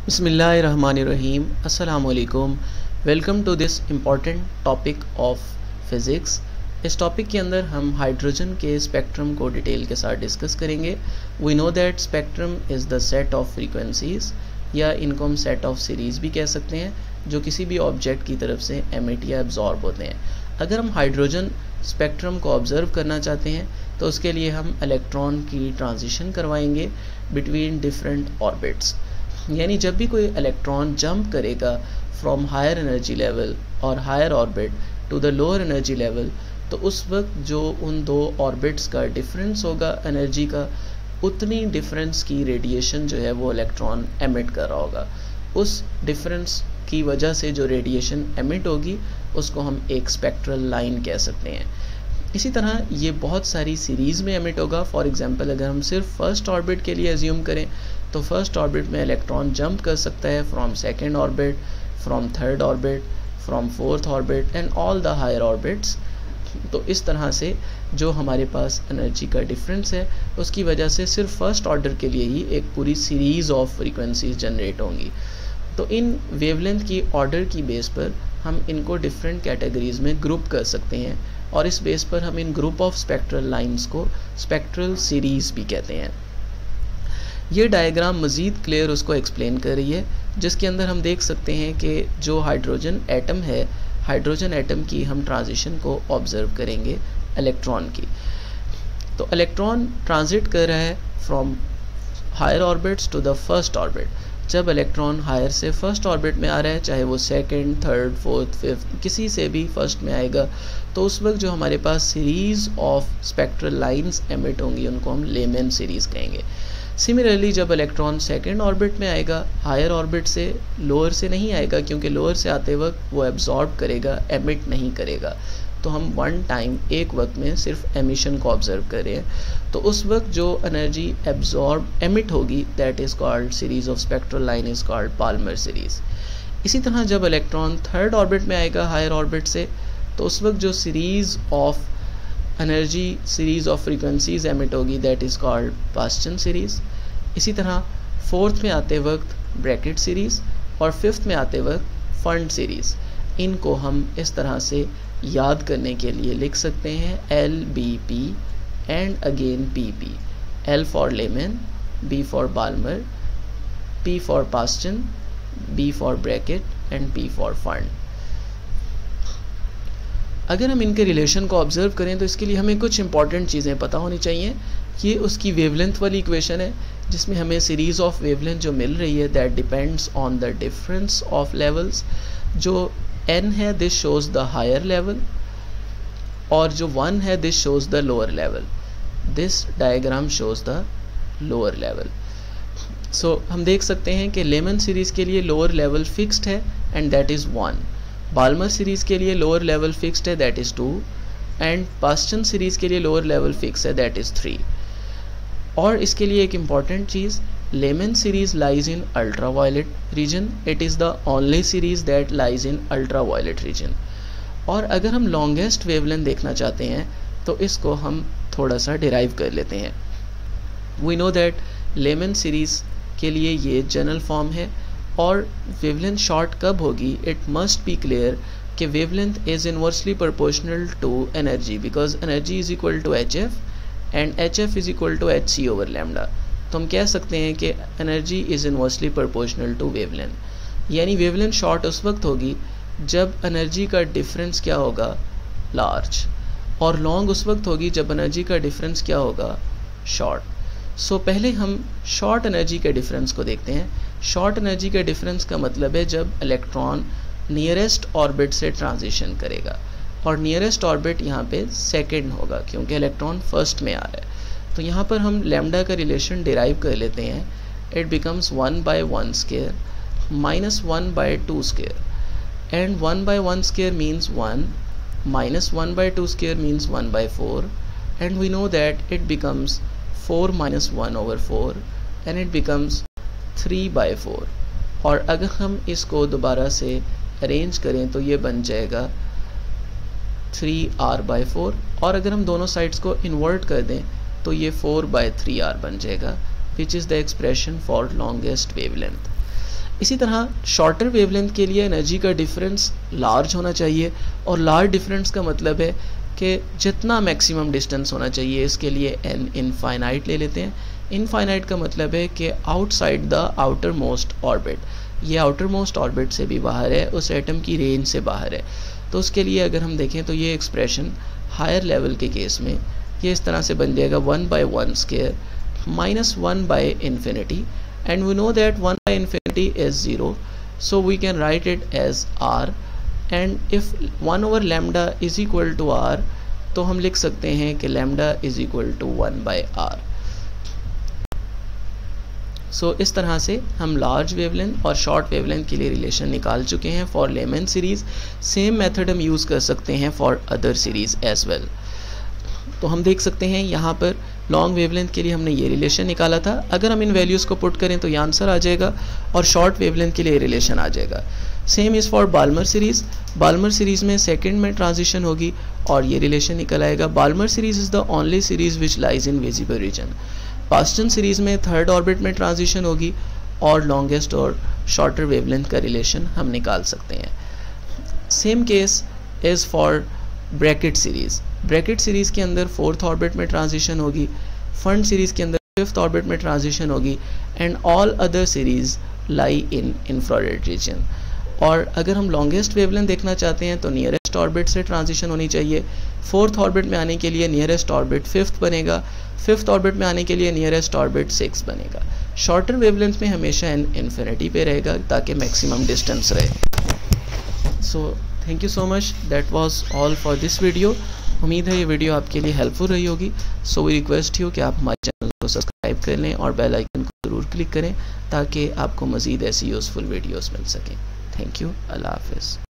बिस्मिल्लाहिर्रहमानिर्रहीम अस्सलामुअलैकुम। Welcome to this important topic of physics. इस टॉपिक के अंदर हम हाइड्रोजन के स्पेक्ट्रम को डिटेल के साथ डिस्कस करेंगे। We know that spectrum is the set of frequencies, या इनको हम सेट ऑफ सीरीज़ भी कह सकते हैं, जो किसी भी ऑब्जेक्ट की तरफ से एमिट या एब्जॉर्ब होते हैं। अगर हम हाइड्रोजन स्पेक्ट्रम को ऑब्ज़र्व करना चाहते हैं तो उसके लिए हम इलेक्ट्रॉन की ट्रांजिशन करवाएंगे बिटवीन डिफरेंट ऑर्बिट्स। यानी जब भी कोई इलेक्ट्रॉन जंप करेगा फ्रॉम हायर एनर्जी लेवल और higher orbit to the lower energy level, तो उस वक्त जो उन दो ऑर्बिट्स का डिफरेंस होगा एनर्जी का, उतनी डिफरेंस की रेडिएशन जो है वो इलेक्ट्रॉन एमिट कर रहा होगा। उस डिफरेंस की वजह से जो रेडिएशन एमिट होगी उसको हम एक स्पेक्ट्रल लाइन कह सकते हैं। इसी तरह ये बहुत सारी सीरीज़ में एमिट होगा। फॉर एग्जांपल अगर हम सिर्फ फर्स्ट ऑर्बिट के लिए एज्यूम करें तो फर्स्ट ऑर्बिट में इलेक्ट्रॉन जंप कर सकता है from second orbit, from third orbit, from fourth orbit and all the higher orbits. तो इस तरह से जो हमारे पास एनर्जी का डिफरेंस है उसकी वजह से सिर्फ फर्स्ट ऑर्डर के लिए ही एक पूरी सीरीज़ ऑफ फ्रीक्वेंसीज जनरेट होंगी। तो इन वेवलेंथ की ऑर्डर की बेस पर हम इनको डिफरेंट कैटेगरीज में ग्रुप कर सकते हैं, और इस बेस पर हम इन ग्रुप ऑफ स्पेक्ट्रल लाइंस को स्पेक्ट्रल सीरीज़ भी कहते हैं। ये डायग्राम मज़ीद क्लियर उसको एक्सप्लेन कर रही है, जिसके अंदर हम देख सकते हैं कि जो हाइड्रोजन एटम है, हाइड्रोजन एटम की हम ट्रांजिशन को ऑब्ज़र्व करेंगे इलेक्ट्रॉन की। तो इलेक्ट्रॉन ट्रांजिट कर रहा है from higher orbits to the first orbit. जब इलेक्ट्रॉन हायर से फर्स्ट ऑर्बिट में आ रहा है, चाहे वो सेकंड, थर्ड, फोर्थ, फिफ्थ किसी से भी फर्स्ट में आएगा, तो उस वक्त जो हमारे पास series of spectral lines emit होंगी उनको हम लेमैन सीरीज़ कहेंगे। सिमिलरली जब इलेक्ट्रॉन सेकंड ऑर्बिट में आएगा, हायर ऑर्बिट से, लोअर से नहीं आएगा, क्योंकि लोअर से आते वक्त वो एब्जॉर्ब करेगा, एमिट नहीं करेगा। तो हम वन टाइम एक वक्त में सिर्फ एमिशन को ऑब्जर्व कर रहे हैं। तो उस वक्त जो एनर्जी एब्जॉर्ब एमिट होगी that is called series of spectral line is called Palmer series. इसी तरह जब इलेक्ट्रॉन थर्ड ऑर्बिट में आएगा हायर ऑर्बिट से, तो उस वक्त जो series of energy, series of frequencies emit होगी that is called Paschen series. इसी तरह फोर्थ में आते वक्त ब्रैकेट सीरीज और फिफ्थ में आते वक्त फंड सीरीज। इनको हम इस तरह से याद करने के लिए लिख सकते हैं LBP and again PP। L for Lyman, B for Balmer, P for Paschen, B for Brackett and P for Pfund. अगर हम इनके रिलेशन को ऑब्जर्व करें तो इसके लिए हमें कुछ इंपॉर्टेंट चीज़ें पता होनी चाहिए। ये उसकी वेवलेंथ वाली इक्वेशन है जिसमें हमें सीरीज़ ऑफ वेवलेंथ जो मिल रही है that depends on the difference of levels. जो n है this shows the higher level, और जो 1 है this shows the lower level. This diagram shows the lower level. So हम देख सकते हैं कि लेमन सीरीज़ के लिए लोअर लेवल फिक्स्ड है and that is 1। Balmer series के लिए लोअर लेवल फिक्स्ड है that is 2, and Paschen series के लिए लोअर लेवल फिक्स है दैट इज़ 3। और इसके लिए एक important cheese, lemon series lies in ultraviolet region. It is the only series that lies in ultraviolet region. और अगर हम longest wavelength देखना चाहते हैं तो इसको हम थोड़ा सा डिराइव कर लेते हैं। We know that lemon series के लिए ये जनरल फॉर्म है, और वेवलेंथ शॉर्ट कब होगी, इट मस्ट बी क्लियर कि wavelength is inversely proportional to energy, because energy is equal to HF and HF is equal to HC over lambda. तो हम कह सकते हैं कि energy is inversely proportional to wavelength. यानी वेवलेंथ शॉर्ट उस वक्त होगी जब एनर्जी का डिफरेंस क्या होगा, लार्ज, और लॉन्ग उस वक्त होगी जब एनर्जी का डिफरेंस क्या होगा, शॉर्ट। सो पहले हम शॉर्ट एनर्जी के डिफरेंस को देखते हैं। शॉर्ट एनर्जी के डिफरेंस का मतलब है जब इलेक्ट्रॉन नियरेस्ट ऑर्बिट से ट्रांजिशन करेगा, और नियरेस्ट ऑर्बिट यहाँ पे सेकेंड होगा क्योंकि इलेक्ट्रॉन फर्स्ट में आ रहा है। तो यहाँ पर हम लैम्डा का रिलेशन डिराइव कर लेते हैं। It becomes 1/1 square minus 1/2 square, and 1/1 square means 1 minus 1/2 square means 1/4, and we know that it becomes 4 - 1 over 4 and it becomes 3/4। और अगर हम इसको दोबारा से अरेंज करें तो ये बन जाएगा 3r/4, और अगर हम दोनों साइड्स को इन्वर्ट कर दें तो ये 4/3r बन जाएगा, which is the expression for longest wavelength. इसी तरह शॉर्टर वेवलेंथ के लिए एनर्जी का डिफरेंस लार्ज होना चाहिए, और लार्ज डिफरेंस का मतलब है कि जितना मैक्सिमम डिस्टेंस होना चाहिए इसके लिए n इनफाइनाइट ले लेते हैं। इनफाइनाइट का मतलब है कि outside the outer most orbit, ये आउटर मोस्ट ऑर्बिट से भी बाहर है, उस एटम की रेंज से बाहर है। तो उसके लिए अगर हम देखें तो ये एक्सप्रेशन हायर लेवल के केस में ये इस तरह से बन जाएगा 1/1² -1/infinity, and we know that 1/infinity is 0, so we can write it as r, and if 1/λ is equal to r तो हम लिख सकते हैं कि λ is equal to 1/r। सो इस तरह से हम लार्ज वेवलेंथ और शॉर्ट वेवलेंथ के लिए रिलेशन निकाल चुके हैं for Lyman series. Same method हम यूज़ कर सकते हैं for other series as well. तो हम देख सकते हैं यहाँ पर लॉन्ग वेवलेंथ के लिए हमने ये रिलेशन निकाला था, अगर हम इन वैल्यूज़ को पुट करें तो ये आंसर आ जाएगा, और शॉर्ट वेवलेंथ के लिए रिलेशन आ जाएगा। Same is for Balmer series. Balmer series में सेकंड में ट्रांजिशन होगी और ये रिलेशन निकल आएगा। Balmer series is the only series which lies in visible region. Paschen series में थर्ड ऑर्बिट में ट्रांजिशन होगी और लॉन्गेस्ट और शॉर्टर वेवलेंथ का रिलेशन हम निकाल सकते हैं। Same case is for bracket series. Bracket series के अंदर फोर्थ ऑर्बिट में ट्रांजिशन होगी, फंड सीरीज़ के अंदर फिफ्थ ऑर्बिट में ट्रांजिशन होगी, and all other series lie in infrared reason. और अगर हम लॉन्गेस्ट वेवलेंथ देखना चाहते हैं तो नियरेस्ट ऑर्बिट से ट्रांजिशन होनी चाहिए। फोर्थ ऑर्बिट में आने के लिए नियरेस्ट ऑर्बिट फिफ्थ बनेगा, फिफ्थ ऑर्बिट में आने के लिए नियरेस्ट ऑर्बिट 6 बनेगा। शॉर्टर वेवलेंथ में हमेशा इन्फिनिटी पे रहेगा ताकि मैक्सिमम डिस्टेंस रहे। So thank you so much, that was all for this video. उम्मीद है ये वीडियो आपके लिए हेल्पफुल रही होगी। सो वी रिक्वेस्ट यू कि आप हमारे चैनल को सब्सक्राइब कर लें और बेल आइकन को ज़रूर क्लिक करें ताकि आपको मज़ीद ऐसी यूज़फुल वीडियोज़ मिल सकें। थैंक यू, अल्लाह हाफिज़।